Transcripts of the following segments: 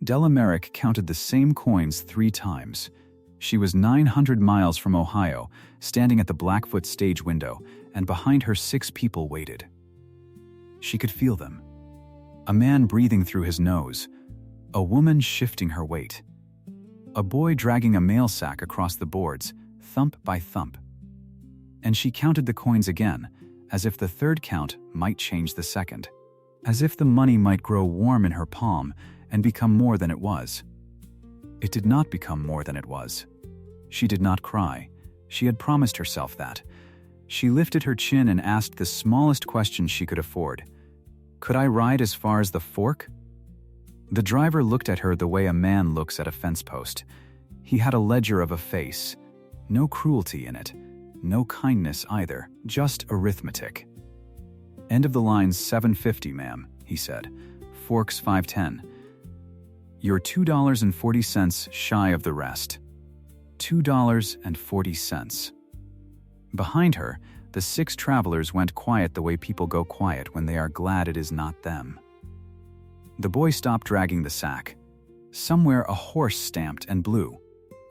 Della Merrick counted the same coins 3 times. She was 900 miles from Ohio, standing at the Blackfoot stage window, and behind her 6 people waited. She could feel them. A man breathing through his nose. A woman shifting her weight. A boy dragging a mail sack across the boards, thump by thump. And she counted the coins again, as if the third count might change the second. As if the money might grow warm in her palm and become more than it was. It did not become more than it was. She did not cry. She had promised herself that. She lifted her chin and asked the smallest question she could afford. Could I ride as far as the fork? The driver looked at her the way a man looks at a fence post. He had a ledger of a face. No cruelty in it. No kindness either. Just arithmetic. End of the line $7.50, ma'am, he said. Forks $5.10. You're $2.40 shy of the rest. $2.40. Behind her, the 6 travelers went quiet the way people go quiet when they are glad it is not them. The boy stopped dragging the sack. Somewhere a horse stamped and blew,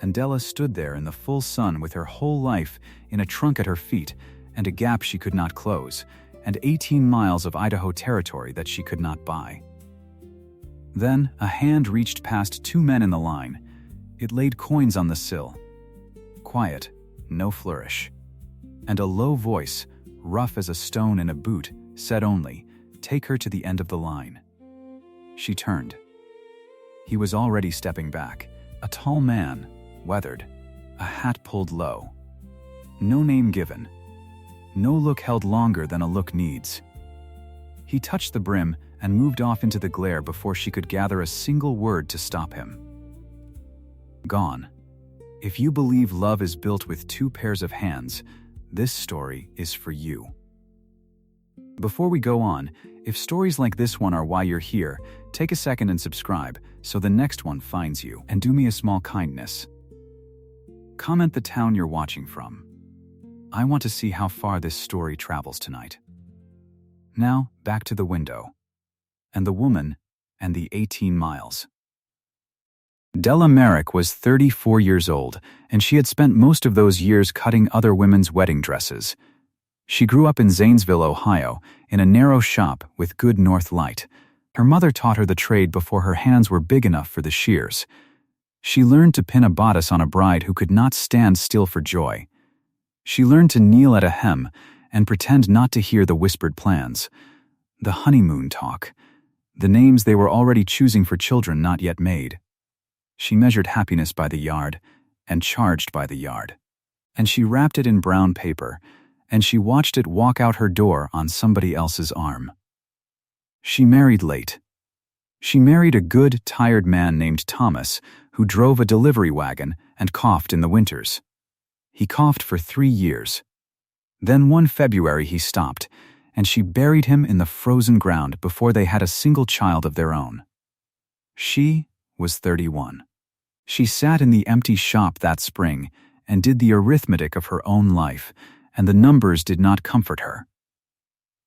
and Della stood there in the full sun with her whole life in a trunk at her feet and a gap she could not close, and 18 miles of Idaho territory that she could not buy. Then a hand reached past 2 men in the line. It laid coins on the sill. Quiet, no flourish. And a low voice, rough as a stone in a boot, said only, "Take her to the end of the line." She turned. He was already stepping back, a tall man, weathered, a hat pulled low. No name given. No look held longer than a look needs. He touched the brim and moved off into the glare before she could gather a single word to stop him. Gone. If you believe love is built with 2 pairs of hands, this story is for you. Before we go on, if stories like this one are why you're here, take a second and subscribe so the next one finds you, and do me a small kindness. Comment the town you're watching from. I want to see how far this story travels tonight. Now, back to the window. And the woman, and the 18 miles. Della Merrick was 34 years old, and she had spent most of those years cutting other women's wedding dresses. She grew up in Zanesville, Ohio, in a narrow shop with good north light. Her mother taught her the trade before her hands were big enough for the shears. She learned to pin a bodice on a bride who could not stand still for joy. She learned to kneel at a hem and pretend not to hear the whispered plans. The honeymoon talk. The names they were already choosing for children not yet made. She measured happiness by the yard, and charged by the yard. And she wrapped it in brown paper, and she watched it walk out her door on somebody else's arm. She married late. She married a good, tired man named Thomas, who drove a delivery wagon and coughed in the winters. He coughed for 3 years. Then one February he stopped, and she buried him in the frozen ground before they had a single child of their own. She was 31. She sat in the empty shop that spring and did the arithmetic of her own life, and the numbers did not comfort her.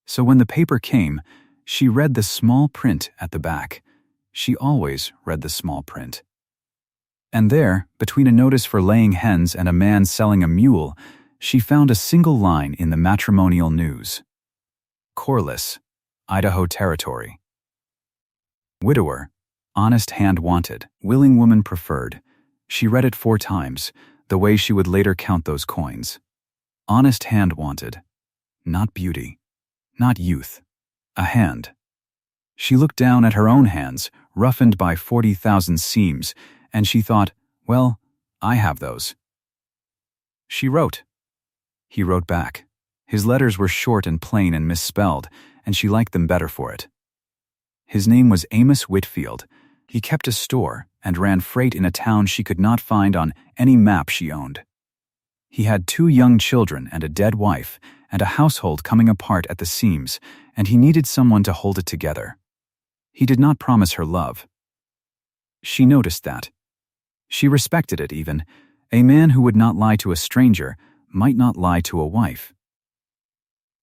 So when the paper came, she read the small print at the back. She always read the small print. And there, between a notice for laying hens and a man selling a mule, she found a single line in the matrimonial news. Corliss, Idaho Territory. Widower, honest hand wanted, willing woman preferred. She read it 4 times, the way she would later count those coins. Honest hand wanted. Not beauty. Not youth. A hand. She looked down at her own hands, roughened by 40,000 seams, and she thought, well, I have those. She wrote. He wrote back. His letters were short and plain and misspelled, and she liked them better for it. His name was Amos Whitfield. He kept a store and ran freight in a town she could not find on any map she owned. He had 2 young children and a dead wife, and a household coming apart at the seams, and he needed someone to hold it together. He did not promise her love. She noticed that. She respected it even. A man who would not lie to a stranger might not lie to a wife.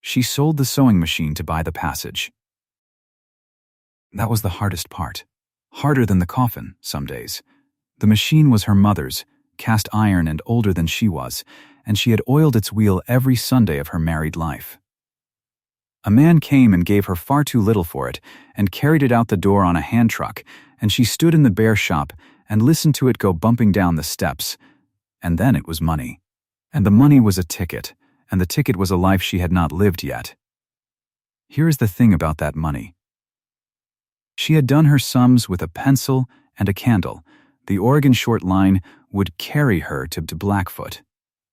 She sold the sewing machine to buy the passage. That was the hardest part, Harder than the coffin, some days. The machine was her mother's, cast iron and older than she was, and she had oiled its wheel every Sunday of her married life. A man came and gave her far too little for it, and carried it out the door on a hand truck, and she stood in the bare shop and listened to it go bumping down the steps. And then it was money. And the money was a ticket, and the ticket was a life she had not lived yet. Here is the thing about that money. She had done her sums with a pencil and a candle. The Oregon short line would carry her to Blackfoot.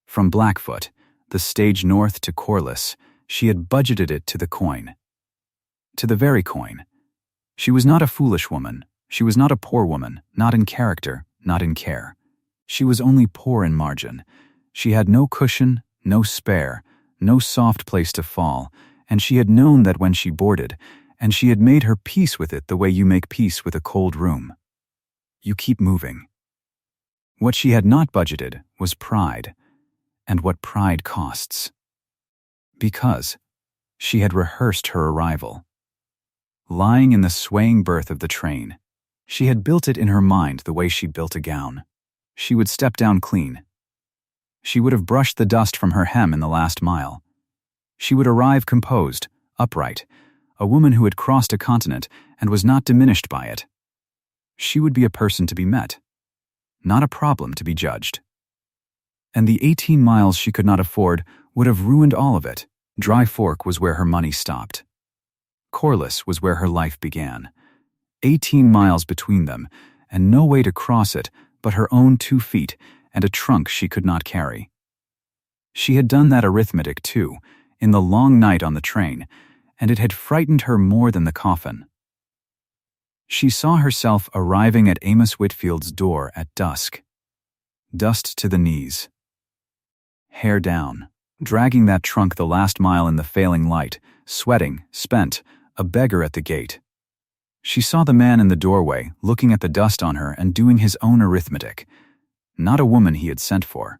From Blackfoot, the stage north to Corliss, she had budgeted it to the coin. To the very coin. She was not a foolish woman. She was not a poor woman, not in character, not in care. She was only poor in margin. She had no cushion, no spare, no soft place to fall, and she had known that when she boarded, and she had made her peace with it the way you make peace with a cold room. You keep moving. What she had not budgeted was pride, and what pride costs. Because she had rehearsed her arrival. Lying in the swaying berth of the train, she had built it in her mind the way she built a gown. She would step down clean. She would have brushed the dust from her hem in the last mile. She would arrive composed, upright, a woman who had crossed a continent and was not diminished by it. She would be a person to be met, not a problem to be judged. And the 18 miles she could not afford would have ruined all of it. Dry Fork was where her money stopped. Corliss was where her life began. 18 miles between them, and no way to cross it but her own 2 feet and a trunk she could not carry. She had done that arithmetic, too, in the long night on the train, and it had frightened her more than the coffin. She saw herself arriving at Amos Whitfield's door at dusk. Dust to the knees. Hair down, dragging that trunk the last mile in the failing light, sweating, spent, a beggar at the gate. She saw the man in the doorway, looking at the dust on her and doing his own arithmetic. Not a woman he had sent for.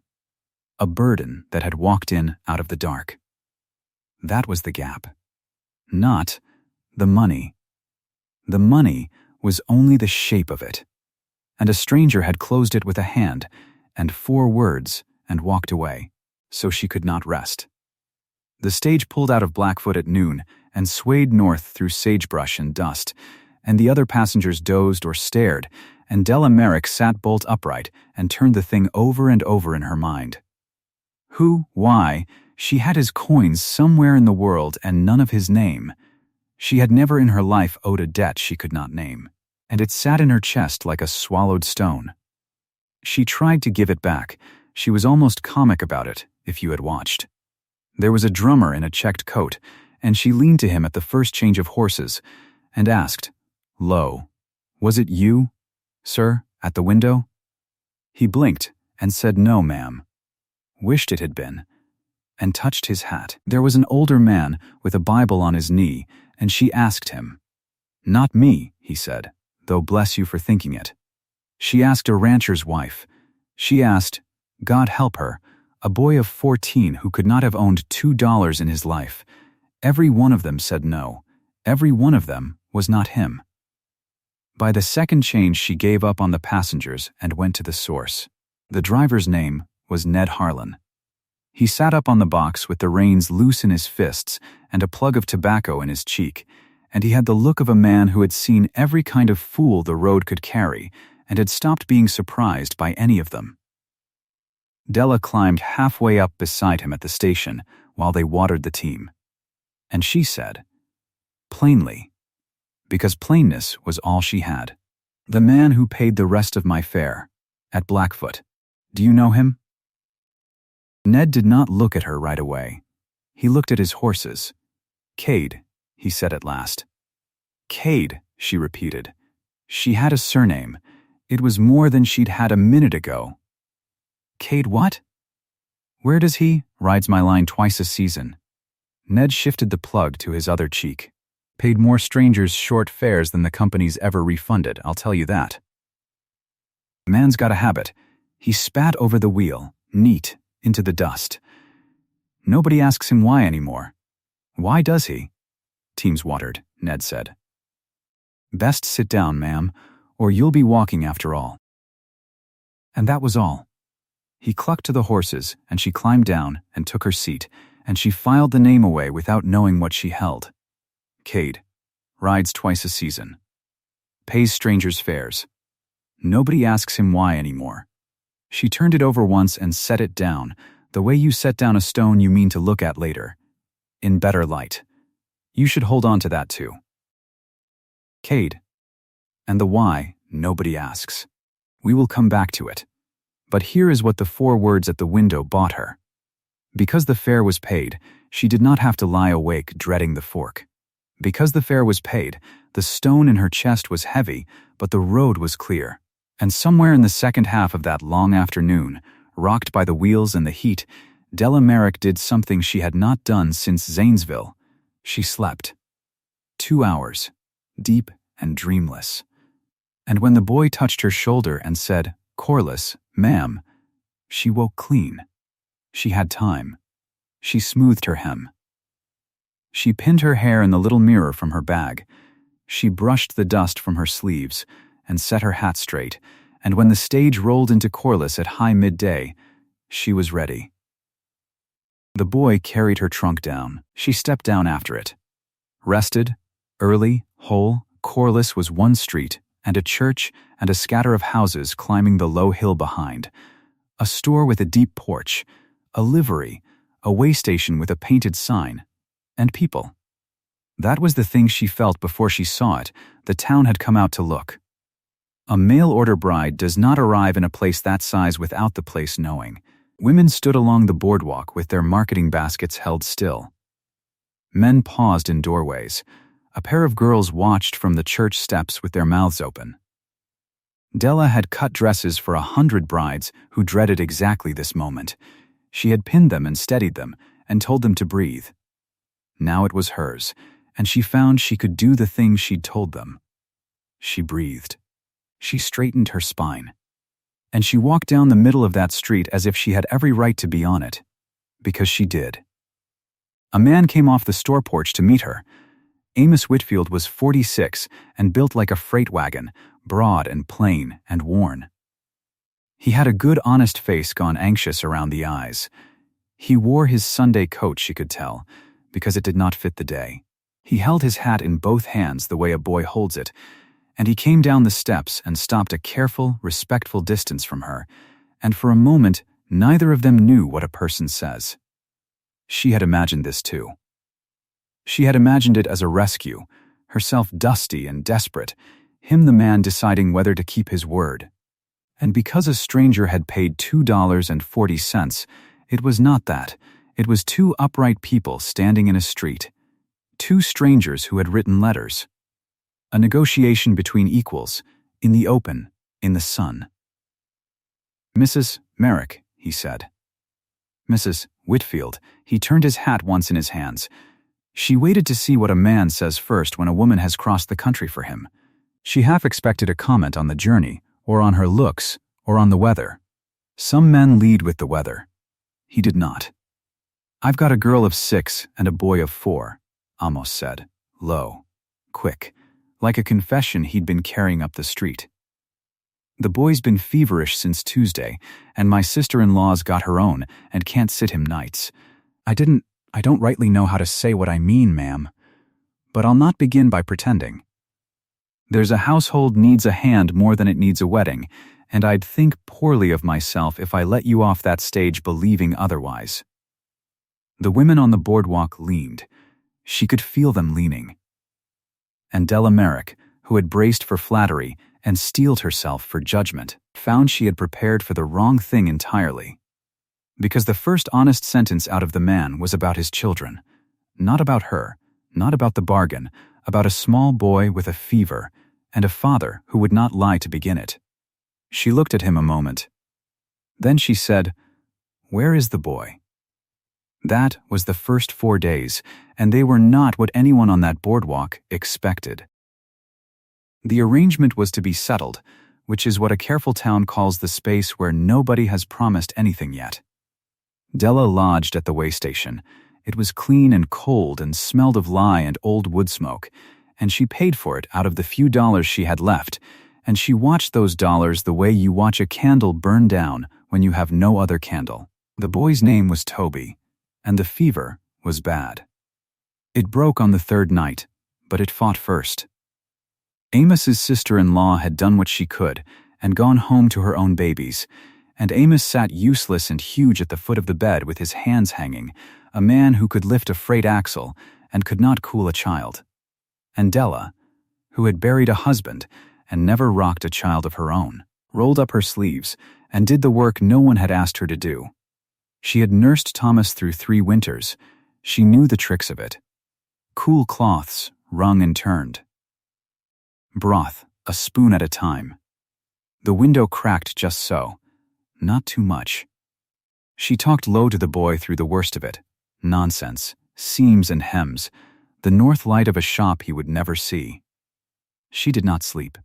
A burden that had walked in out of the dark. That was the gap. Not the money. The money was only the shape of it. And a stranger had closed it with a hand and 4 words and walked away, so she could not rest. The stage pulled out of Blackfoot at noon and swayed north through sagebrush and dust, and the other passengers dozed or stared, and Della Merrick sat bolt upright and turned the thing over and over in her mind. Who, why, she had his coins somewhere in the world and none of his name. She had never in her life owed a debt she could not name, and it sat in her chest like a swallowed stone. She tried to give it back. She was almost comic about it, if you had watched. There was a drummer in a checked coat, and she leaned to him at the first change of horses and asked, low, "Was it you, sir, at the window?" He blinked and said, "No, ma'am." Wished it had been, and touched his hat. There was an older man with a Bible on his knee, and she asked him. "Not me," he said, "though bless you for thinking it." She asked a rancher's wife. She asked, God help her, a boy of 14 who could not have owned $2 in his life. Every one of them said no. Every one of them was not him. By the second change, she gave up on the passengers and went to the source. The driver's name was Ned Harlan. He sat up on the box with the reins loose in his fists and a plug of tobacco in his cheek, and he had the look of a man who had seen every kind of fool the road could carry and had stopped being surprised by any of them. Della climbed halfway up beside him at the station while they watered the team. And she said, plainly, because plainness was all she had, "The man who paid the rest of my fare, at Blackfoot. Do you know him?" Ned did not look at her right away. He looked at his horses. "Cade," he said at last. "Cade," she repeated. She had a surname. It was more than she'd had a minute ago. "Cade what?" "Where does he? Rides my line twice a season." Ned shifted the plug to his other cheek. "Paid more strangers short fares than the company's ever refunded, I'll tell you that." Man's got a habit. He spat over the wheel, neat, into the dust. Nobody asks him why anymore. Why does he? Teams watered, Ned said. "Best sit down, ma'am, or you'll be walking after all." And that was all. He clucked to the horses, and she climbed down and took her seat, and she filed the name away without knowing what she held. Cade. Rides twice a season. Pays strangers' fares. Nobody asks him why anymore. She turned it over once and set it down, the way you set down a stone you mean to look at later. In better light. You should hold on to that too. Cade. And the why, nobody asks. We will come back to it. But here is what the 4 words at the window bought her. Because the fare was paid, she did not have to lie awake dreading the fork. Because the fare was paid, the stone in her chest was heavy, but the road was clear. And somewhere in the second half of that long afternoon, rocked by the wheels and the heat, Della Merrick did something she had not done since Zanesville. She slept. 2 hours, deep and dreamless. And when the boy touched her shoulder and said, "Corliss, ma'am," she woke clean. She had time. She smoothed her hem. She pinned her hair in the little mirror from her bag. She brushed the dust from her sleeves and set her hat straight, and when the stage rolled into Corliss at high midday, she was ready. The boy carried her trunk down. She stepped down after it. Rested, early, whole, Corliss was one street, and a church and a scatter of houses climbing the low hill behind. A store with a deep porch, a livery, a way station with a painted sign, and people. That was the thing she felt before she saw it. The town had come out to look. A mail-order bride does not arrive in a place that size without the place knowing. Women stood along the boardwalk with their marketing baskets held still. Men paused in doorways. A pair of girls watched from the church steps with their mouths open. Della had cut dresses for 100 brides who dreaded exactly this moment. She had pinned them and steadied them and told them to breathe. Now it was hers, and she found she could do the thing she'd told them. She breathed. She straightened her spine. And she walked down the middle of that street as if she had every right to be on it. Because she did. A man came off the store porch to meet her. Amos Whitfield was 46 and built like a freight wagon, broad and plain and worn. He had a good, honest face gone anxious around the eyes. He wore his Sunday coat, she could tell, because it did not fit the day. He held his hat in both hands the way a boy holds it, and he came down the steps and stopped a careful, respectful distance from her, and for a moment neither of them knew what a person says. She had imagined this too. She had imagined it as a rescue, herself dusty and desperate, him the man deciding whether to keep his word. And because a stranger had paid $2.40, it was not that. It was 2 upright people standing in a street. 2 strangers who had written letters. A negotiation between equals, in the open, in the sun. "Mrs. Merrick," he said. Mrs. Whitfield, he turned his hat once in his hands. She waited to see what a man says first when a woman has crossed the country for him. She half expected a comment on the journey, or on her looks, or on the weather. Some men lead with the weather. He did not. "I've got a girl of 6 and a boy of 4, Amos said, low, quick, like a confession he'd been carrying up the street. "The boy's been feverish since Tuesday, and my sister-in-law's got her own and can't sit him nights. I don't rightly know how to say what I mean, ma'am, but I'll not begin by pretending. There's a household needs a hand more than it needs a wedding, and I'd think poorly of myself if I let you off that stage believing otherwise." The women on the boardwalk leaned. She could feel them leaning. And Della Merrick, who had braced for flattery and steeled herself for judgment, found she had prepared for the wrong thing entirely. Because the first honest sentence out of the man was about his children. Not about her, not about the bargain, about a small boy with a fever and a father who would not lie to begin it. She looked at him a moment. Then she said, "Where is the boy?" That was the first 4 days, and they were not what anyone on that boardwalk expected. The arrangement was to be settled, which is what a careful town calls the space where nobody has promised anything yet. Della lodged at the way station. It was clean and cold and smelled of lye and old wood smoke, and she paid for it out of the few dollars she had left, and she watched those dollars the way you watch a candle burn down when you have no other candle. The boy's name was Toby, and the fever was bad. It broke on the third night, but it fought first. Amos's sister-in-law had done what she could and gone home to her own babies, and Amos sat useless and huge at the foot of the bed with his hands hanging, a man who could lift a freight axle and could not cool a child. And Della, who had buried a husband and never rocked a child of her own, rolled up her sleeves and did the work no one had asked her to do. She had nursed Thomas through 3 winters. She knew the tricks of it. Cool cloths, wrung and turned. Broth, a spoon at a time. The window cracked just so, not too much. She talked low to the boy through the worst of it. Nonsense, seams and hems, the north light of a shop he would never see. She did not sleep.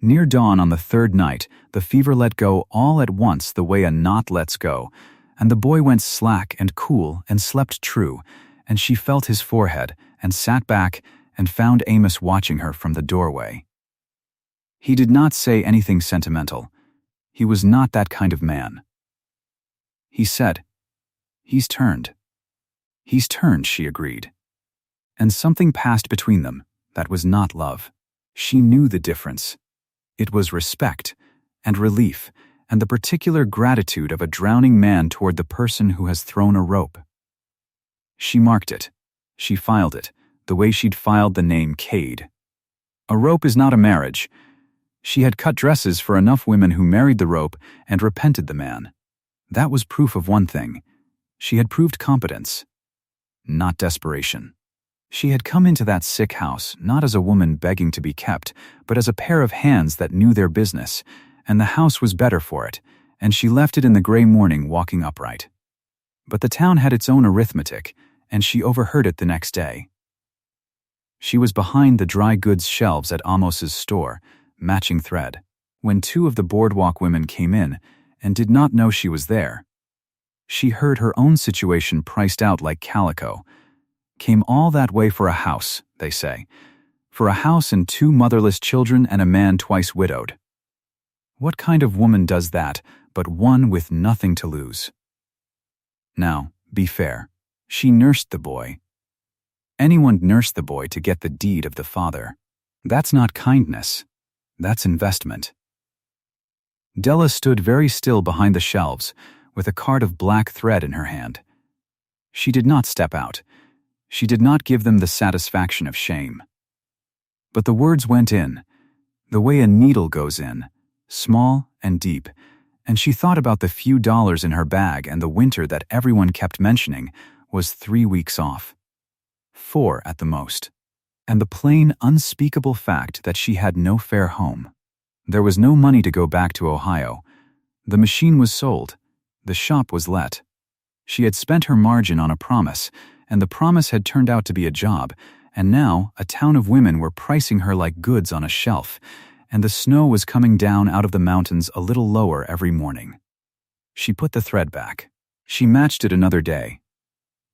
Near dawn on the third night, the fever let go all at once the way a knot lets go, and the boy went slack and cool and slept true, and she felt his forehead and sat back and found Amos watching her from the doorway. He did not say anything sentimental. He was not that kind of man. He said, "He's turned." "He's turned," she agreed. And something passed between them that was not love. She knew the difference. It was respect and relief and the particular gratitude of a drowning man toward the person who has thrown a rope. She marked it. She filed it, the way she'd filed the name Cade. A rope is not a marriage. She had cut dresses for enough women who married the rope and repented the man. That was proof of one thing. She had proved competence, not desperation. She had come into that sick house not as a woman begging to be kept, but as a pair of hands that knew their business, and the house was better for it, and she left it in the gray morning walking upright. But the town had its own arithmetic, and she overheard it the next day. She was behind the dry goods shelves at Amos's store, matching thread, when 2 of the boardwalk women came in and did not know she was there. She heard her own situation priced out like calico. Came all that way for a house, they say. For a house and 2 motherless children and a man twice widowed. What kind of woman does that but one with nothing to lose? Now, be fair. She nursed the boy. Anyone nursed the boy to get the deed of the father. That's not kindness. That's investment. Della stood very still behind the shelves, with a card of black thread in her hand. She did not step out. She did not give them the satisfaction of shame. But the words went in, the way a needle goes in, small and deep, and she thought about the few dollars in her bag and the winter that everyone kept mentioning was 3 weeks off. 4 at the most. And the plain, unspeakable fact that she had no fare home. There was no money to go back to Ohio. The machine was sold. The shop was let. She had spent her margin on a promise, and the promise had turned out to be a job, and now a town of women were pricing her like goods on a shelf, and the snow was coming down out of the mountains a little lower every morning. She put the thread back. She matched it another day.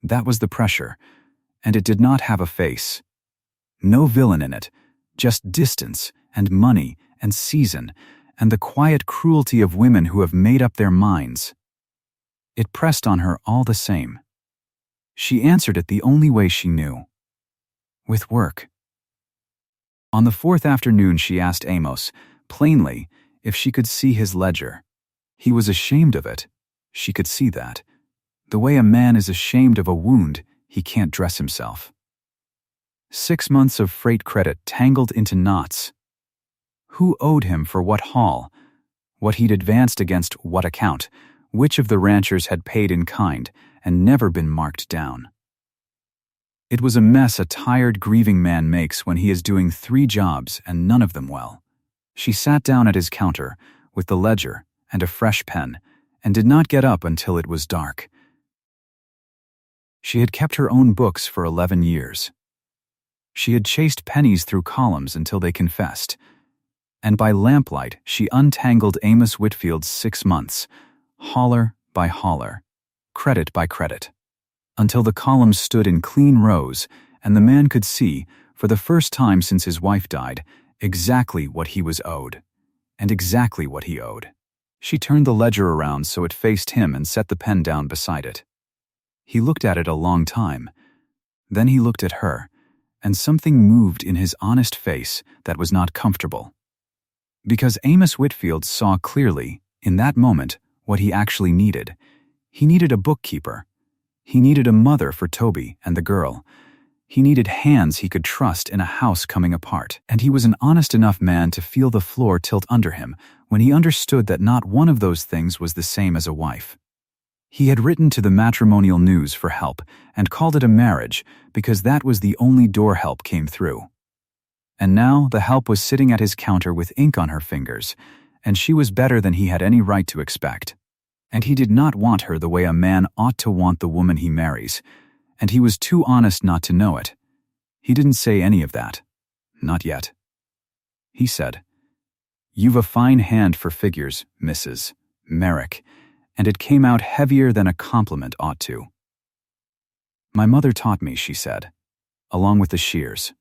That was the pressure, and it did not have a face. No villain in it, just distance and money and season and the quiet cruelty of women who have made up their minds. It pressed on her all the same. She answered it the only way she knew. With work. On the 4th afternoon she asked Amos, plainly, if she could see his ledger. He was ashamed of it. She could see that. The way a man is ashamed of a wound, he can't dress himself. 6 months of freight credit tangled into knots. Who owed him for what haul? What he'd advanced against what account? Which of the ranchers had paid in kind and never been marked down? It was a mess a tired, grieving man makes when he is doing 3 jobs and none of them well. She sat down at his counter with the ledger and a fresh pen and did not get up until it was dark. She had kept her own books for 11 years. She had chased pennies through columns until they confessed, and by lamplight she untangled Amos Whitfield's 6 months, hauler by hauler, credit by credit, until the columns stood in clean rows and the man could see, for the first time since his wife died, exactly what he was owed. and exactly what he owed. She turned the ledger around so it faced him and set the pen down beside it. He looked at it a long time. Then he looked at her, and something moved in his honest face that was not comfortable. Because Amos Whitfield saw clearly, in that moment, what he actually needed. He needed a bookkeeper. He needed a mother for Toby and the girl. He needed hands he could trust in a house coming apart. And he was an honest enough man to feel the floor tilt under him when he understood that not one of those things was the same as a wife. He had written to the Matrimonial News for help and called it a marriage because that was the only door help came through. And now the help was sitting at his counter with ink on her fingers, and she was better than he had any right to expect. And he did not want her the way a man ought to want the woman he marries, and he was too honest not to know it. He didn't say any of that. Not yet. He said, "You've a fine hand for figures, Mrs. Merrick," and it came out heavier than a compliment ought to. "My mother taught me," she said, along with the shears.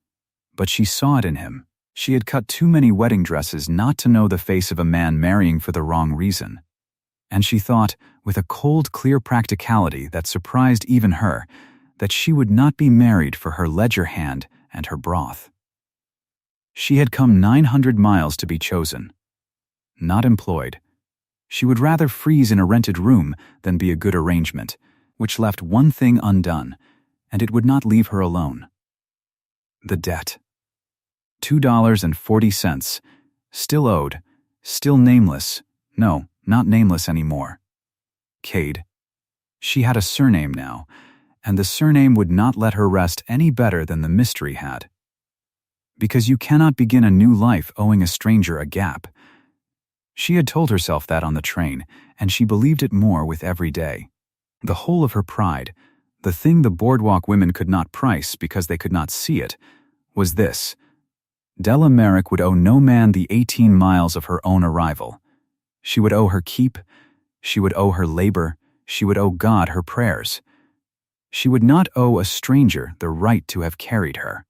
But she saw it in him. She had cut too many wedding dresses not to know the face of a man marrying for the wrong reason. And she thought, with a cold, clear practicality that surprised even her, that she would not be married for her ledger hand and her broth. She had come 900 miles to be chosen. Not employed. She would rather freeze in a rented room than be a good arrangement, which left one thing undone, and it would not leave her alone. The debt. $2.40, still owed, still nameless. No, not nameless anymore. Cade. She had a surname now, and the surname would not let her rest any better than the mystery had. Because you cannot begin a new life owing a stranger a gap. She had told herself that on the train, and she believed it more with every day. The whole of her pride, the thing the boardwalk women could not price because they could not see it, was this: Della Merrick would owe no man the 18 miles of her own arrival. She would owe her keep, she would owe her labor, she would owe God her prayers. She would not owe a stranger the right to have carried her.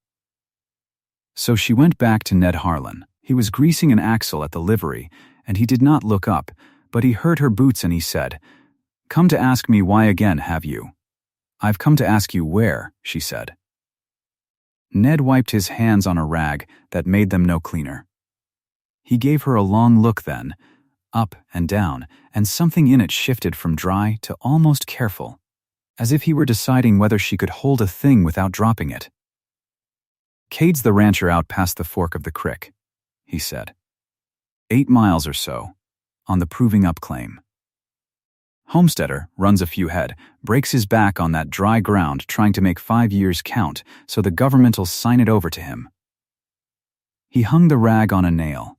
So she went back to Ned Harlan. He was greasing an axle at the livery, and he did not look up, but he heard her boots and he said, "Come to ask me why again, have you?" "I've come to ask you where," she said. Ned wiped his hands on a rag that made them no cleaner. He gave her a long look then, up and down, and something in it shifted from dry to almost careful, as if he were deciding whether she could hold a thing without dropping it. "Cade's the rancher out past the fork of the crick," he said. 8 miles or so, on the proving up claim. Homesteader runs a few head, breaks his back on that dry ground trying to make 5 years count so the government'll sign it over to him. He hung the rag on a nail.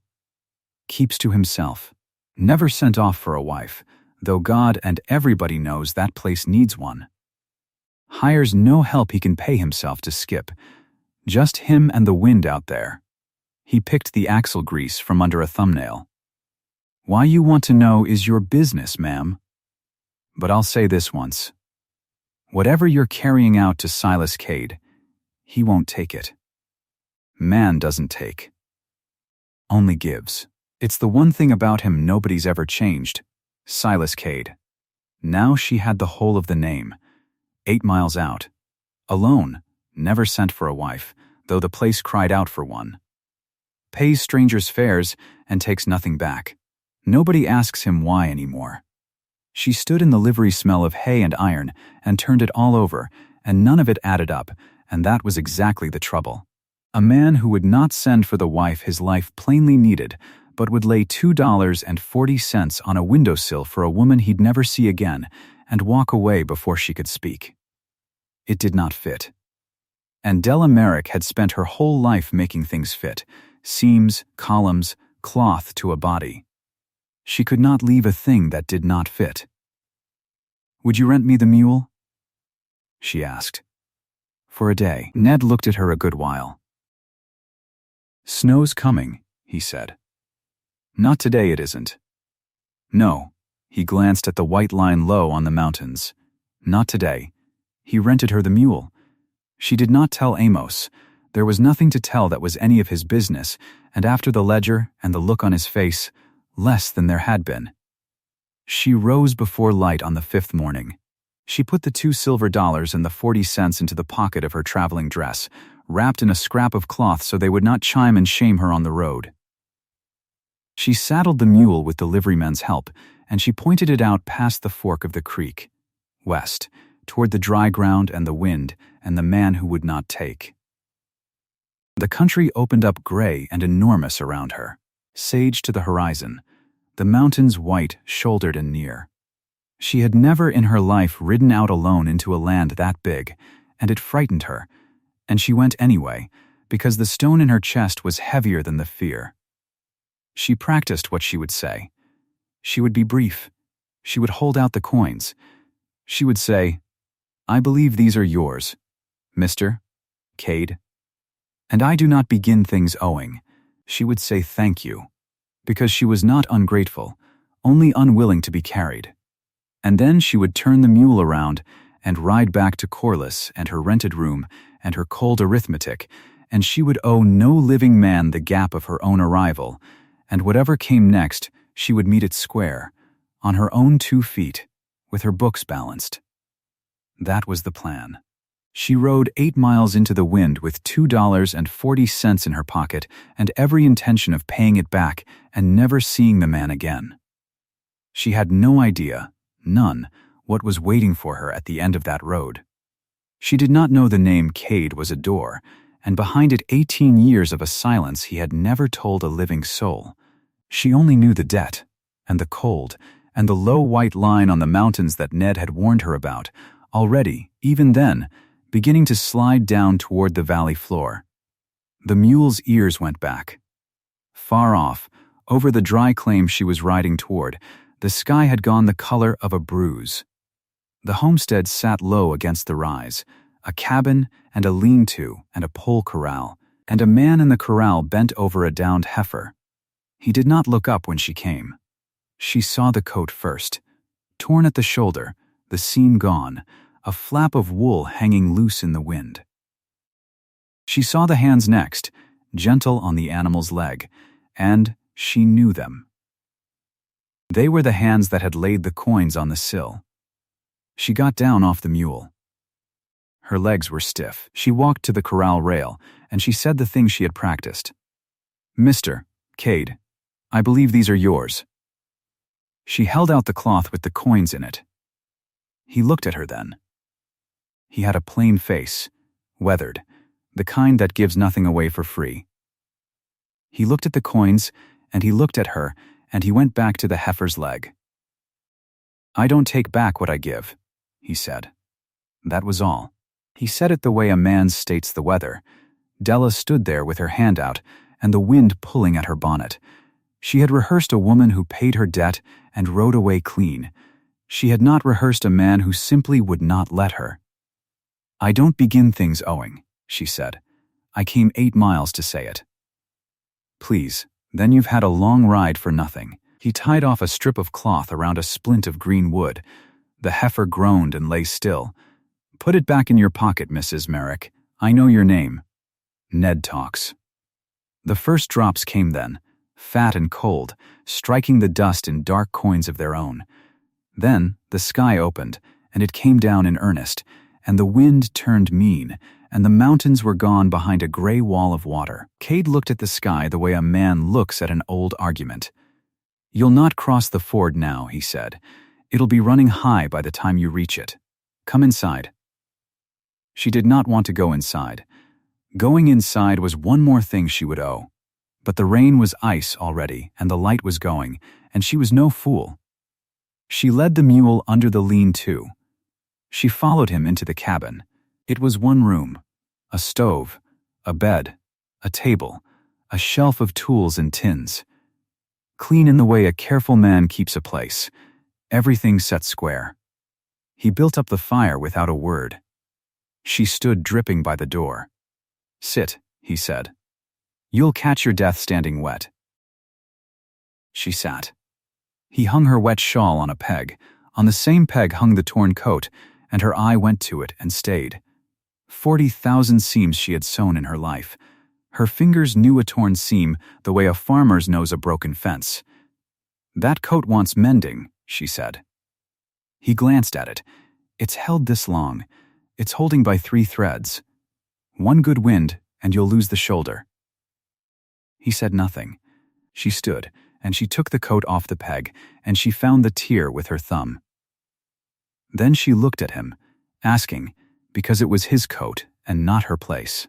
Keeps to himself. Never sent off for a wife, though God and everybody knows that place needs one. Hires no help he can pay himself to skip. Just him and the wind out there. He picked the axle grease from under a thumbnail. "Why you want to know is your business, ma'am. But I'll say this once. Whatever you're carrying out to Silas Cade, he won't take it. Man doesn't take. Only gives. It's the one thing about him nobody's ever changed. Silas Cade. Now she had the whole of the name. 8 miles out. Alone. Never sent for a wife, though the place cried out for one. Pays strangers' fares and takes nothing back. Nobody asks him why anymore. She stood in the livery smell of hay and iron and turned it all over, and none of it added up, and that was exactly the trouble. A man who would not send for the wife his life plainly needed, but would lay $2.40 on a windowsill for a woman he'd never see again and walk away before she could speak. It did not fit. And Della Merrick had spent her whole life making things fit, seams, columns, cloth to a body. She could not leave a thing that did not fit. "Would you rent me the mule?" she asked. For a day. Ned looked at her a good while. "Snow's coming," he said. "Not today, it isn't." "No." He glanced at the white line low on the mountains. "Not today." He rented her the mule. She did not tell Amos. There was nothing to tell that was any of his business, and after the ledger and the look on his face, less than there had been. She rose before light on the 5th morning. She put the $2 and the 40 cents into the pocket of her traveling dress, wrapped in a scrap of cloth so they would not chime and shame her on the road. She saddled the mule with the liveryman's help, and she pointed it out past the fork of the creek, west, toward the dry ground and the wind and the man who would not take. The country opened up gray and enormous around her, sage to the horizon, the mountains white, shouldered and near. She had never in her life ridden out alone into a land that big, and it frightened her, and she went anyway, because the stone in her chest was heavier than the fear. She practiced what she would say. She would be brief. She would hold out the coins. She would say, "I believe these are yours, Mr. Cade. And I do not begin things owing." She would say thank you, because she was not ungrateful, only unwilling to be carried. And then she would turn the mule around and ride back to Corliss and her rented room and her cold arithmetic, and she would owe no living man the gap of her own arrival, and whatever came next, she would meet it square, on her own 2 feet, with her books balanced. That was the plan. She rode 8 miles into the wind with $2.40 in her pocket and every intention of paying it back and never seeing the man again. She had no idea, none, what was waiting for her at the end of that road. She did not know the name Cade was a door, and behind it 18 years of a silence he had never told a living soul. She only knew the debt, and the cold, and the low white line on the mountains that Ned had warned her about, already, even then, beginning to slide down toward the valley floor. The mule's ears went back. Far off, over the dry claim she was riding toward, the sky had gone the color of a bruise. The homestead sat low against the rise, a cabin and a lean-to and a pole corral, and a man in the corral bent over a downed heifer. He did not look up when she came. She saw the coat first, torn at the shoulder, the seam gone, a flap of wool hanging loose in the wind. She saw the hands next, gentle on the animal's leg, and she knew them. They were the hands that had laid the coins on the sill. She got down off the mule. Her legs were stiff. She walked to the corral rail, and she said the thing she had practiced. "Mr. Cade, I believe these are yours." She held out the cloth with the coins in it. He looked at her then. He had a plain face, weathered, the kind that gives nothing away for free. He looked at the coins, and he looked at her, and he went back to the heifer's leg. "I don't take back what I give," he said. That was all. He said it the way a man states the weather. Della stood there with her hand out, and the wind pulling at her bonnet. She had rehearsed a woman who paid her debt and rode away clean. She had not rehearsed a man who simply would not let her. "I don't begin things owing," she said. "I came 8 miles to say it." "Please, then you've had a long ride for nothing." He tied off a strip of cloth around a splint of green wood. The heifer groaned and lay still. "Put it back in your pocket, Mrs. Merrick. I know your name. Ned talks." The first drops came then, fat and cold, striking the dust in dark coins of their own. Then the sky opened, and it came down in earnest, and the wind turned mean, and the mountains were gone behind a gray wall of water. Cade looked at the sky the way a man looks at an old argument. "You'll not cross the ford now," he said. "It'll be running high by the time you reach it. Come inside." She did not want to go inside. Going inside was one more thing she would owe. But the rain was ice already, and the light was going, and she was no fool. She led the mule under the lean-to. She followed him into the cabin. It was one room, a stove, a bed, a table, a shelf of tools and tins. Clean in the way a careful man keeps a place, everything set square. He built up the fire without a word. She stood dripping by the door. "Sit," he said. "You'll catch your death standing wet." She sat. He hung her wet shawl on a peg. On the same peg hung the torn coat, and her eye went to it and stayed. 40,000 seams she had sewn in her life. Her fingers knew a torn seam the way a farmer's knows a broken fence. "That coat wants mending," she said. He glanced at it. "It's held this long. It's holding by 3 threads. One good wind, and you'll lose the shoulder." He said nothing. She stood, and she took the coat off the peg, and she found the tear with her thumb. Then she looked at him, asking, because it was his coat and not her place.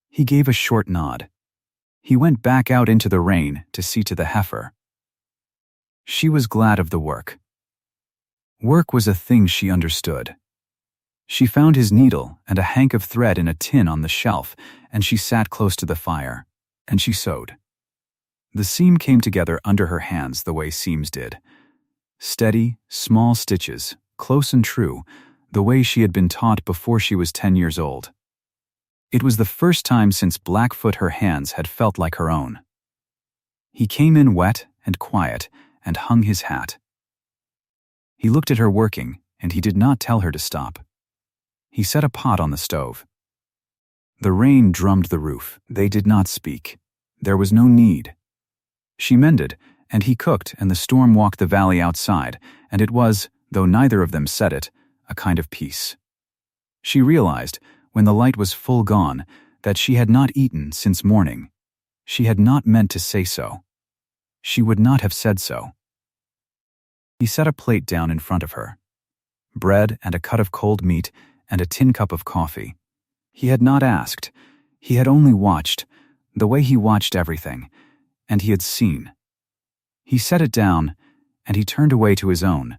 He gave a short nod. He went back out into the rain to see to the heifer. She was glad of the work. Work was a thing she understood. She found his needle and a hank of thread in a tin on the shelf, and she sat close to the fire, and she sewed. The seam came together under her hands the way seams did. Steady, small stitches, close and true, the way she had been taught before she was 10 years old. It was the first time since Blackfoot her hands had felt like her own. He came in wet and quiet and hung his hat. He looked at her working, and he did not tell her to stop. He set a pot on the stove. The rain drummed the roof. They did not speak. There was no need. She mended, and he cooked, and the storm walked the valley outside, and it was, though neither of them said it, a kind of peace. She realized, when the light was full gone, that she had not eaten since morning. She had not meant to say so. She would not have said so. He set a plate down in front of her. Bread and a cut of cold meat and a tin cup of coffee. He had not asked. He had only watched, the way he watched everything, and he had seen. He set it down, and he turned away to his own,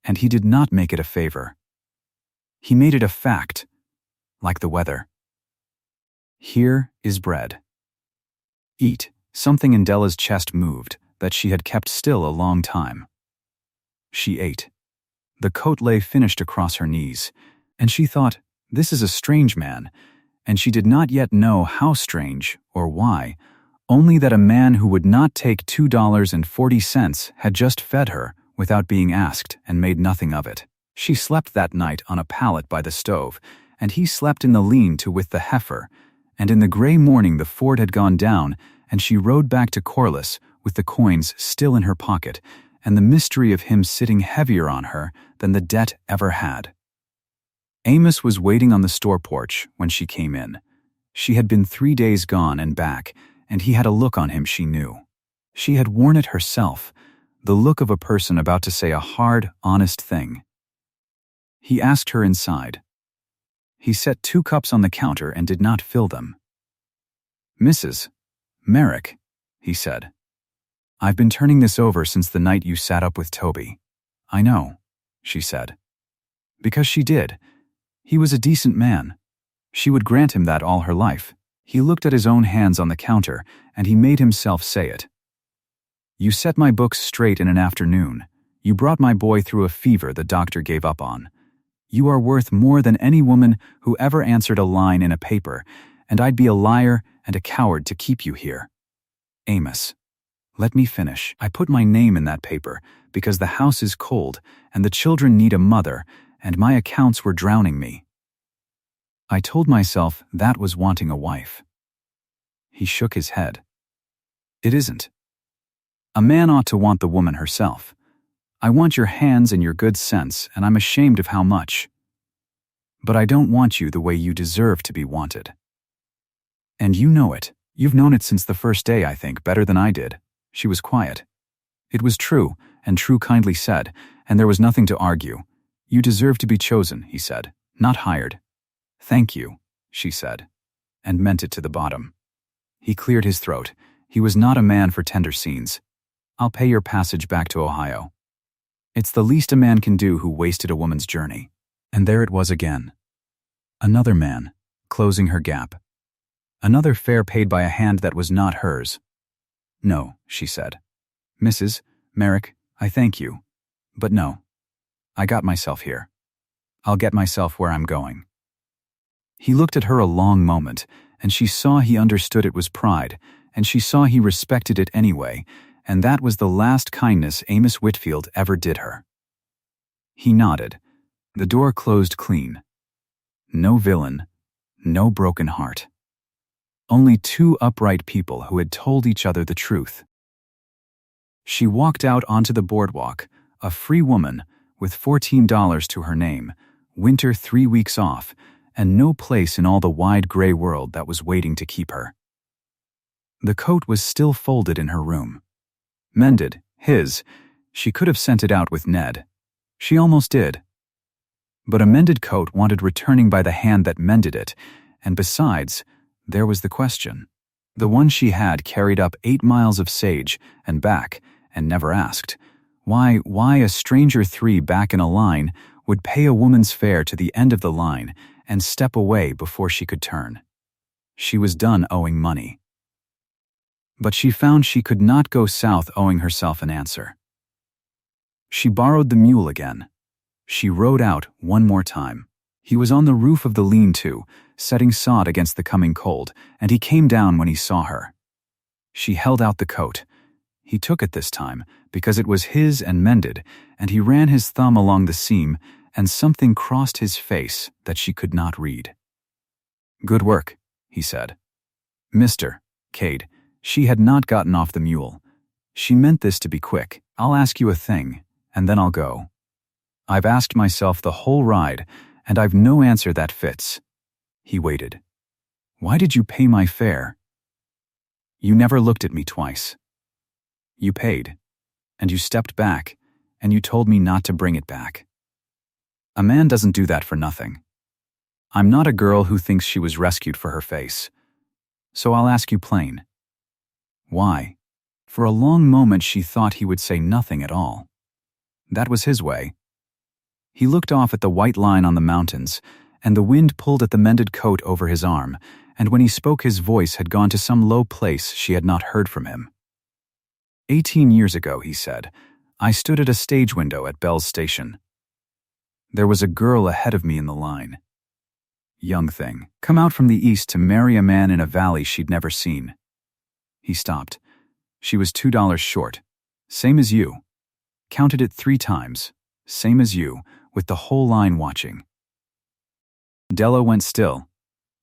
and he did not make it a favor. He made it a fact, like the weather. "Here is bread. Eat." Something in Della's chest moved, that she had kept still a long time. She ate. The coat lay finished across her knees, and she thought, this is a strange man, and she did not yet know how strange or why, only that a man who would not take $2.40 had just fed her without being asked and made nothing of it. She slept that night on a pallet by the stove, and he slept in the lean-to with the heifer, and in the gray morning the Ford had gone down, and she rode back to Corliss with the coins still in her pocket, and the mystery of him sitting heavier on her than the debt ever had. Amos was waiting on the store porch when she came in. She had been 3 days gone and back, and he had a look on him she knew. She had worn it herself, the look of a person about to say a hard, honest thing. He asked her inside. He set 2 cups on the counter and did not fill them. "Mrs. Merrick," he said. "I've been turning this over since the night you sat up with Toby." "I know," she said. Because she did. He was a decent man. She would grant him that all her life. He looked at his own hands on the counter, and he made himself say it. "You set my books straight in an afternoon. You brought my boy through a fever the doctor gave up on. You are worth more than any woman who ever answered a line in a paper, and I'd be a liar and a coward to keep you here. Amos, let me finish. I put my name in that paper because the house is cold and the children need a mother, and my accounts were drowning me. I told myself that was wanting a wife." He shook his head. "It isn't. A man ought to want the woman herself. I want your hands and your good sense, and I'm ashamed of how much. But I don't want you the way you deserve to be wanted. And you know it. You've known it since the first day, I think, better than I did." She was quiet. It was true, and true kindly said, and there was nothing to argue. "You deserve to be chosen," he said, "not hired." "Thank you," she said, and meant it to the bottom. He cleared his throat. He was not a man for tender scenes. "I'll pay your passage back to Ohio." It's the least a man can do who wasted a woman's journey. And there it was again. Another man, closing her gap. Another fare paid by a hand that was not hers. "No," she said. "Mrs. Merrick, I thank you. But no. I got myself here. I'll get myself where I'm going." He looked at her a long moment, and she saw he understood it was pride, and she saw he respected it anyway, and that was the last kindness Amos Whitfield ever did her. He nodded. The door closed clean. No villain, no broken heart. Only two upright people who had told each other the truth. She walked out onto the boardwalk, a free woman, with $14 to her name, winter 3 weeks off, and no place in all the wide gray world that was waiting to keep her. The coat was still folded in her room. Mended, his. She could have sent it out with Ned. She almost did. But a mended coat wanted returning by the hand that mended it, and besides, there was the question. The one she had carried up 8 miles of sage and back, and never asked. Why a stranger 3 back in a line would pay a woman's fare to the end of the line and step away before she could turn. She was done owing money. But she found she could not go south owing herself an answer. She borrowed the mule again. She rode out one more time. He was on the roof of the lean-to, setting sod against the coming cold, and he came down when he saw her. She held out the coat. He took it this time, because it was his and mended, and he ran his thumb along the seam, and something crossed his face that she could not read. "Good work," he said. "Mr. Cade." She had not gotten off the mule. She meant this to be quick. "I'll ask you a thing, and then I'll go. I've asked myself the whole ride, and I've no answer that fits." He waited. "Why did you pay my fare?" "You never looked at me twice. You paid, and you stepped back, and you told me not to bring it back. A man doesn't do that for nothing. I'm not a girl who thinks she was rescued for her face. So I'll ask you plain. Why?" For a long moment she thought he would say nothing at all. That was his way. He looked off at the white line on the mountains, and the wind pulled at the mended coat over his arm, and when he spoke his voice had gone to some low place she had not heard from him. 18 years ago, he said, I stood at a stage window at Bell's station. There was a girl ahead of me in the line. Young thing, come out from the east to marry a man in a valley she'd never seen. He stopped. She was $2 short. Same as you. Counted it 3 times. Same as you, with the whole line watching. Della went still.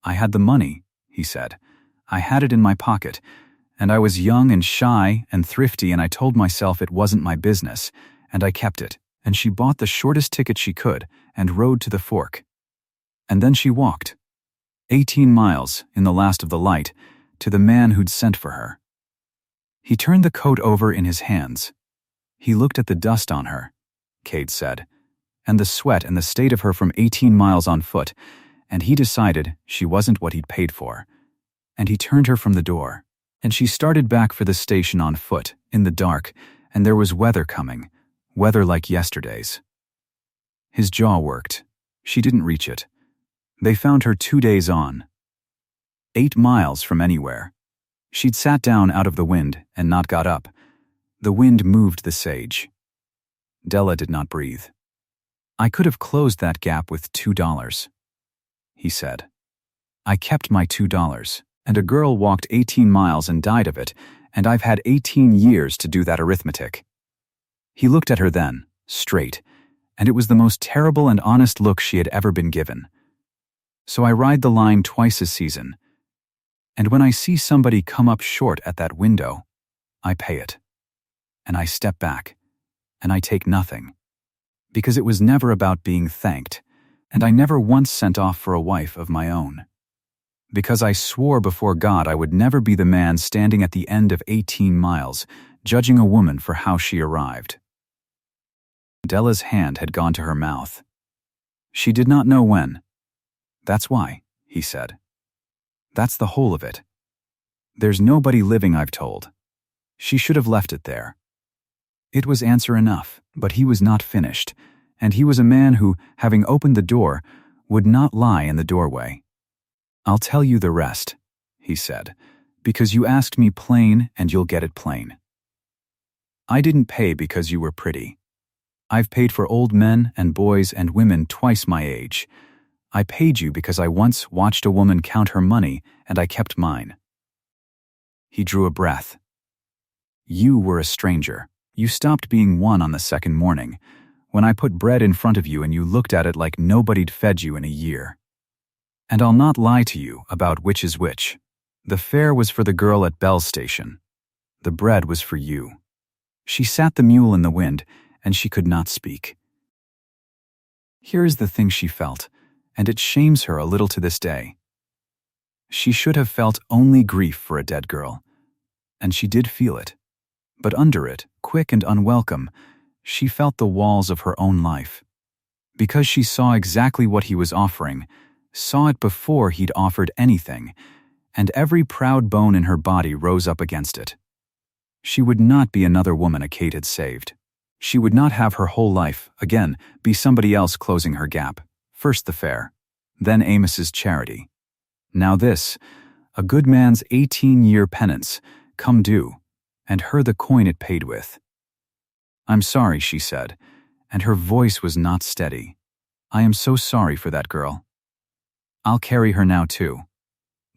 I had the money, he said. I had it in my pocket, and I was young and shy and thrifty, and I told myself it wasn't my business, and I kept it, and she bought the shortest ticket she could and rode to the fork. And then she walked. 18 miles, in the last of the light, to the man who'd sent for her. He turned the coat over in his hands. He looked at the dust on her, Cade said, and the sweat and the state of her from 18 miles on foot, and he decided she wasn't what he'd paid for. And he turned her from the door, and she started back for the station on foot, in the dark, and there was weather coming, weather like yesterday's. His jaw worked. She didn't reach it. They found her 2 days on. 8 miles from anywhere. She'd sat down out of the wind and not got up. The wind moved the sage. Della did not breathe. I could have closed that gap with $2, he said. I kept my $2, and a girl walked 18 miles and died of it, and I've had 18 years to do that arithmetic. He looked at her then, straight, and it was the most terrible and honest look she had ever been given. So I ride the line twice a season, and when I see somebody come up short at that window, I pay it. And I step back, and I take nothing, because it was never about being thanked, and I never once sent off for a wife of my own. Because I swore before God I would never be the man standing at the end of 18 miles, judging a woman for how she arrived. Della's hand had gone to her mouth. She did not know when. That's why, he said. That's the whole of it. There's nobody living, I've told. She should have left it there. It was answer enough, but he was not finished, and he was a man who, having opened the door, would not lie in the doorway. I'll tell you the rest, he said, because you asked me plain and you'll get it plain. I didn't pay because you were pretty. I've paid for old men and boys and women twice my age. I paid you because I once watched a woman count her money and I kept mine. He drew a breath. You were a stranger. You stopped being one on the second morning, when I put bread in front of you and you looked at it like nobody'd fed you in a year. And I'll not lie to you about which is which. The fare was for the girl at Bell's station. The bread was for you. She sat the mule in the wind, and she could not speak. Here is the thing she felt, and it shames her a little to this day. She should have felt only grief for a dead girl, and she did feel it. But under it, quick and unwelcome, she felt the walls of her own life. Because she saw exactly what he was offering, saw it before he'd offered anything, and every proud bone in her body rose up against it. She would not be another woman a Kate had saved. She would not have her whole life, again, be somebody else closing her gap. First the fare, then Amos's charity. Now this, a good man's 18-year penance, come due, and her the coin it paid with. I'm sorry, she said, and her voice was not steady. I am so sorry for that girl. I'll carry her now too.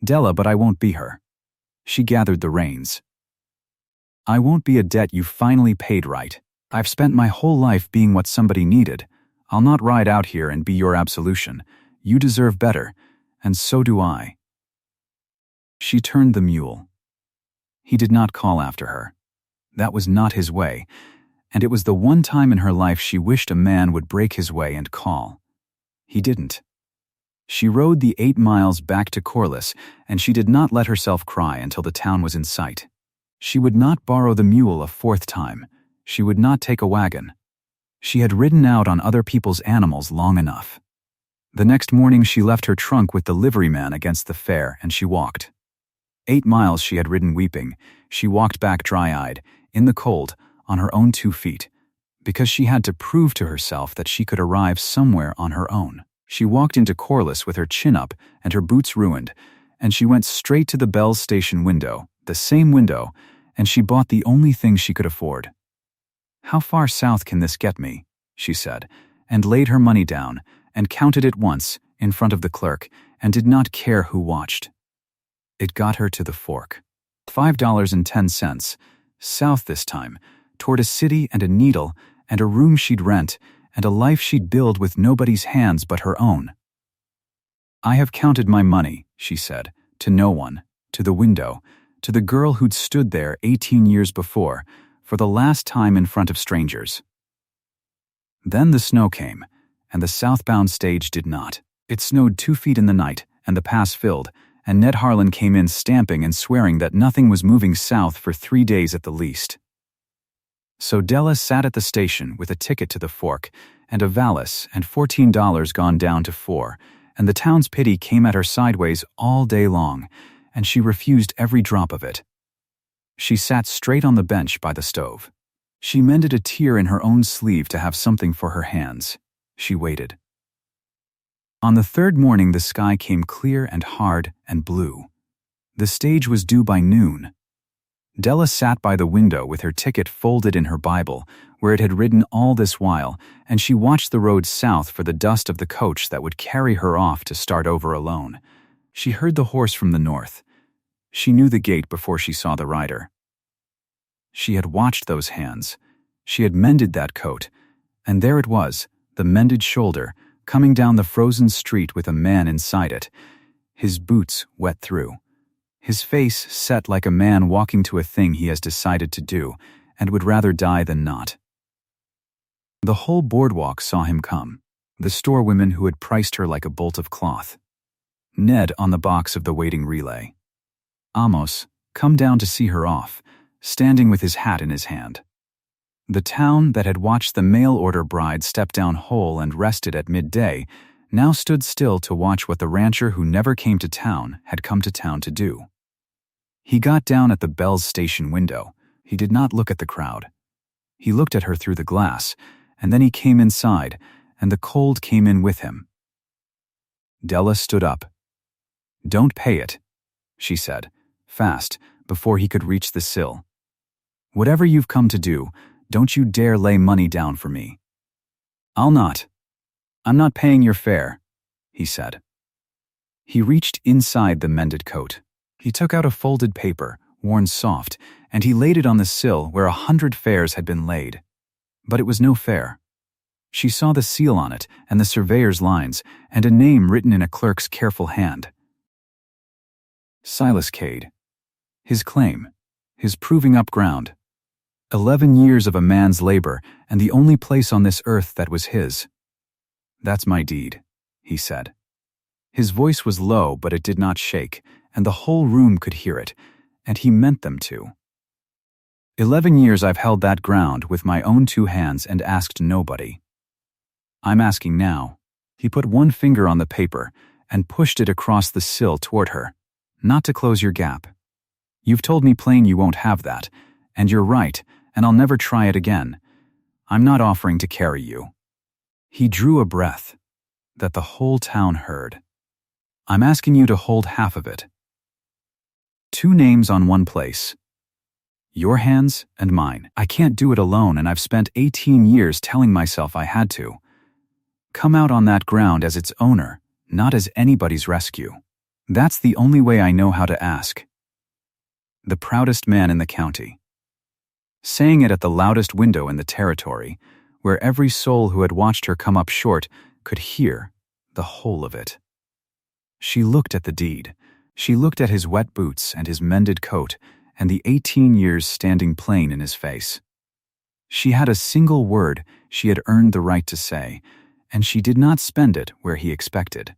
Della, but I won't be her. She gathered the reins. I won't be a debt you finally paid right. I've spent my whole life being what somebody needed. I'll not ride out here and be your absolution. You deserve better, and so do I. She turned the mule. He did not call after her. That was not his way, and it was the one time in her life she wished a man would break his way and call. He didn't. She rode the 8 miles back to Corliss, and she did not let herself cry until the town was in sight. She would not borrow the mule a 4th time. She would not take a wagon. She had ridden out on other people's animals long enough. The next morning she left her trunk with the liveryman against the fare, and she walked. 8 miles she had ridden weeping. She walked back dry-eyed, in the cold, on her own 2 feet, because she had to prove to herself that she could arrive somewhere on her own. She walked into Corliss with her chin up and her boots ruined, and she went straight to the Bell's station window, the same window, and she bought the only thing she could afford. How far south can this get me? She said, and laid her money down, and counted it once, in front of the clerk, and did not care who watched. It got her to the fork. $5.10, south this time, toward a city and a needle, and a room she'd rent, and a life she'd build with nobody's hands but her own. I have counted my money, she said, to no one, to the window, to the girl who'd stood there 18 years before, for the last time in front of strangers. Then the snow came, and the southbound stage did not. It snowed 2 feet in the night, and the pass filled, and Ned Harlan came in stamping and swearing that nothing was moving south for 3 days at the least. So Della sat at the station with a ticket to the fork, and a valise, and $14 gone down to 4, and the town's pity came at her sideways all day long, and she refused every drop of it. She sat straight on the bench by the stove. She mended a tear in her own sleeve to have something for her hands. She waited. On the 3rd morning the sky came clear and hard and blue. The stage was due by noon. Della sat by the window with her ticket folded in her Bible, where it had ridden all this while, and she watched the road south for the dust of the coach that would carry her off to start over alone. She heard the horse from the north. She knew the gait before she saw the rider. She had watched those hands. She had mended that coat, and there it was, the mended shoulder, coming down the frozen street with a man inside it, his boots wet through. His face set like a man walking to a thing he has decided to do, and would rather die than not. The whole boardwalk saw him come, the storewomen who had priced her like a bolt of cloth. Ned on the box of the waiting relay. Amos, come down to see her off, standing with his hat in his hand. The town that had watched the mail-order bride step down whole and rested at midday now stood still to watch what the rancher who never came to town had come to town to do. He got down at the Bell's station window. He did not look at the crowd. He looked at her through the glass, and then he came inside, and the cold came in with him. Della stood up. "Don't pay it," she said, fast, before he could reach the sill. "Whatever you've come to do, don't you dare lay money down for me." "I'll not. I'm not paying your fare," he said. He reached inside the mended coat. He took out a folded paper, worn soft, and he laid it on the sill where 100 fares had been laid. But it was no fare. She saw the seal on it and the surveyor's lines and a name written in a clerk's careful hand. Silas Cade. His claim. His proving up ground. 11 years of a man's labor and the only place on this earth that was his. "That's my deed," he said. His voice was low, but it did not shake, and the whole room could hear it, and he meant them to. 11 years I've held that ground with my own 2 hands and asked nobody. I'm asking now. He put one finger on the paper and pushed it across the sill toward her. Not to close your gap. You've told me plain you won't have that, and you're right, and I'll never try it again. I'm not offering to carry you. He drew a breath that the whole town heard. I'm asking you to hold half of it. 2 names on one place. Your hands and mine. I can't do it alone, and I've spent 18 years telling myself I had to. Come out on that ground as its owner, not as anybody's rescue. That's the only way I know how to ask. The proudest man in the county. Saying it at the loudest window in the territory, where every soul who had watched her come up short could hear the whole of it. She looked at the deed. She looked at his wet boots and his mended coat and the 18 years standing plain in his face. She had a single word she had earned the right to say, and she did not spend it where he expected.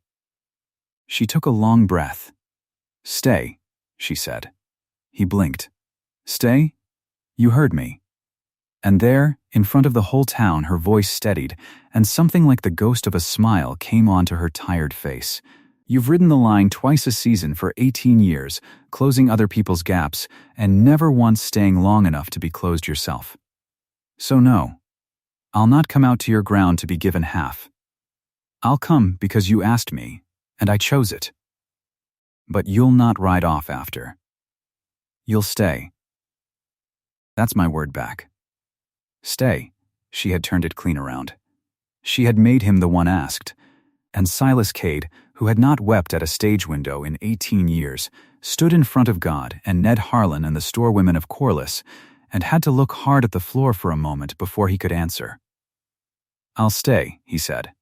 She took a long breath. "Stay," she said. He blinked. "Stay? You heard me." And there, in front of the whole town, her voice steadied, and something like the ghost of a smile came onto her tired face. "You've ridden the line twice a season for 18 years, closing other people's gaps, and never once staying long enough to be closed yourself. So no, I'll not come out to your ground to be given half. I'll come because you asked me, and I chose it. But you'll not ride off after. You'll stay. That's my word back." Stay. She had turned it clean around. She had made him the one asked. And Silas Cade, who had not wept at a stage window in 18 years, stood in front of God and Ned Harlan and the storewomen of Corliss, and had to look hard at the floor for a moment before he could answer. "I'll stay," he said.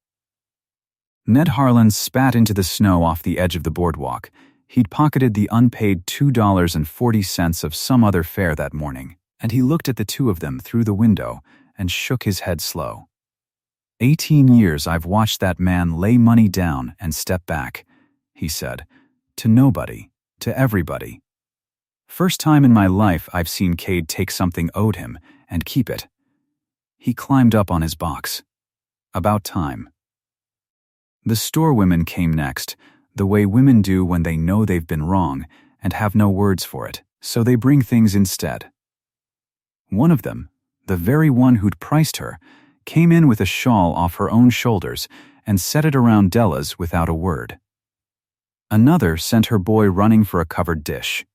Ned Harlan spat into the snow off the edge of the boardwalk. He'd pocketed the unpaid $2.40 of some other fare that morning, and he looked at the 2 of them through the window and shook his head slow. 18 years I've watched that man lay money down and step back, he said, to nobody, to everybody. First time in my life I've seen Cade take something owed him and keep it. He climbed up on his box. About time. The storewomen came next, the way women do when they know they've been wrong and have no words for it, so they bring things instead. One of them, the very one who'd priced her, came in with a shawl off her own shoulders and set it around Della's without a word. Another sent her boy running for a covered dish.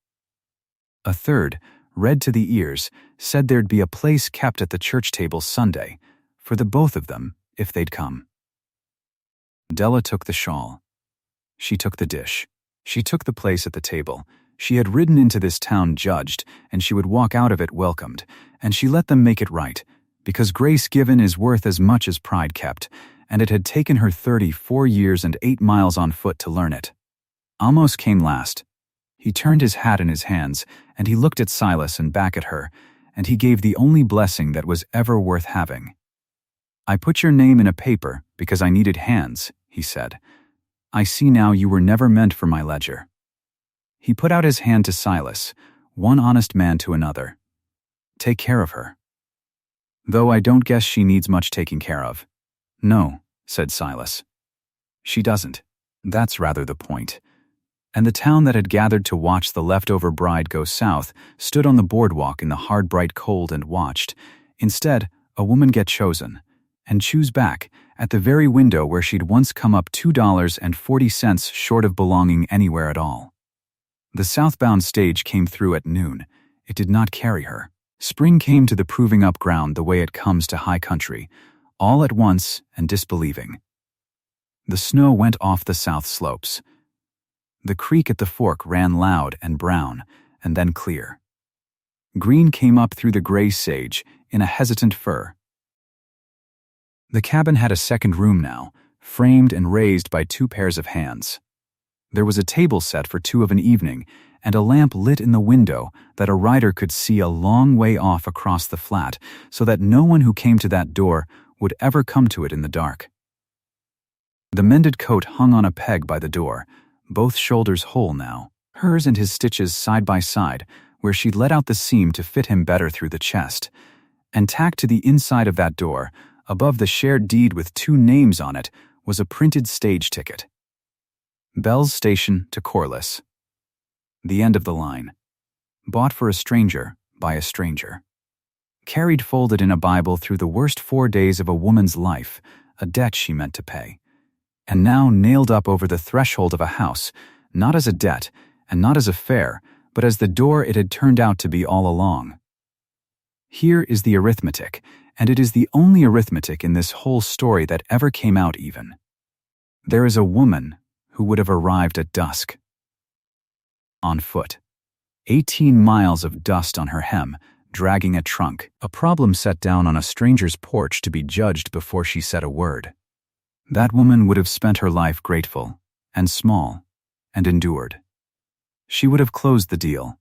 A third, red to the ears, said there'd be a place kept at the church table Sunday, for the both of them, if they'd come. Della took the shawl. She took the dish. She took the place at the table. She had ridden into this town judged, and she would walk out of it welcomed, and she let them make it right, because grace given is worth as much as pride kept, and it had taken her 34 years and 8 miles on foot to learn it. Amos came last. He turned his hat in his hands, and he looked at Silas and back at her, and he gave the only blessing that was ever worth having. I put your name in a paper because I needed hands, he said. I see now you were never meant for my ledger. He put out his hand to Silas, one honest man to another. Take care of her. Though I don't guess she needs much taking care of. No, said Silas. She doesn't. That's rather the point. And the town that had gathered to watch the leftover bride go south stood on the boardwalk in the hard bright cold and watched, instead, a woman get chosen, and choose back, at the very window where she'd once come up $2.40 short of belonging anywhere at all. The southbound stage came through at noon. It did not carry her. Spring came to the proving up ground the way it comes to high country, all at once and disbelieving. The snow went off the south slopes. The creek at the fork ran loud and brown, and then clear. Green came up through the gray sage in a hesitant fur. The cabin had a second room now, framed and raised by two pairs of hands. There was a table set for two of an evening, and a lamp lit in the window that a rider could see a long way off across the flat, so that no one who came to that door would ever come to it in the dark. The mended coat hung on a peg by the door, both shoulders whole now, hers and his stitches side by side, where she'd let out the seam to fit him better through the chest. And tacked to the inside of that door, above the shared deed with two names on it, was a printed stage ticket. Bell's Station to Corliss. The end of the line. Bought for a stranger, by a stranger. Carried folded in a Bible through the worst 4 days of a woman's life, a debt she meant to pay. And now nailed up over the threshold of a house, not as a debt, and not as a fare, but as the door it had turned out to be all along. Here is the arithmetic, and it is the only arithmetic in this whole story that ever came out even. There is a woman who would have arrived at dusk. On foot. 18 miles of dust on her hem, dragging a trunk, a problem set down on a stranger's porch to be judged before she said a word. That woman would have spent her life grateful, and small, and endured. She would have closed the deal.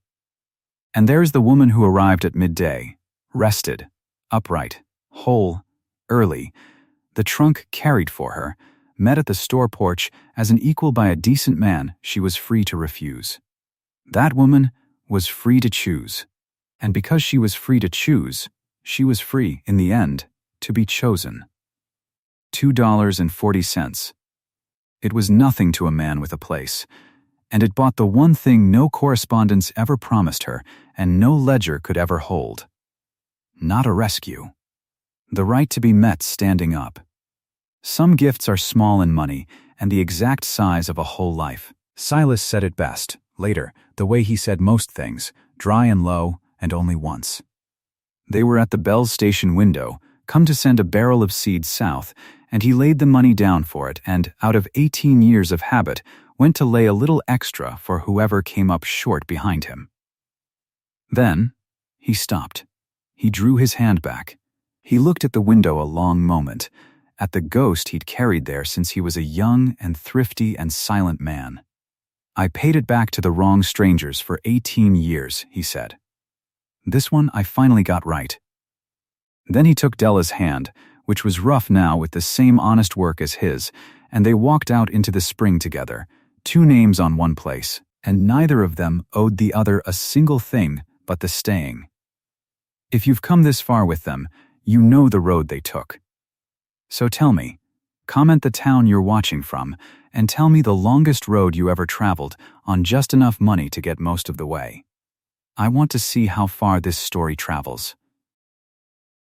And there's the woman who arrived at midday, rested, upright, whole, early, the trunk carried for her, met at the store porch as an equal by a decent man she was free to refuse. That woman was free to choose. And because she was free to choose, she was free, in the end, to be chosen. $2.40. It was nothing to a man with a place, and it bought the one thing no correspondence ever promised her and no ledger could ever hold. Not a rescue. The right to be met standing up. Some gifts are small in money and the exact size of a whole life. Silas said it best, later, the way he said most things, dry and low, and only once. They were at the Bell's Station window, come to send a barrel of seed south, and he laid the money down for it and, out of 18 years of habit, went to lay a little extra for whoever came up short behind him. Then, he stopped. He drew his hand back. He looked at the window a long moment, at the ghost he'd carried there since he was a young and thrifty and silent man. I paid it back to the wrong strangers for 18 years, he said. This one I finally got right. Then he took Della's hand, which was rough now with the same honest work as his, and they walked out into the spring together, two names on one place, and neither of them owed the other a single thing but the staying. If you've come this far with them, you know the road they took. So tell me, comment the town you're watching from, and tell me the longest road you ever traveled on just enough money to get most of the way. I want to see how far this story travels.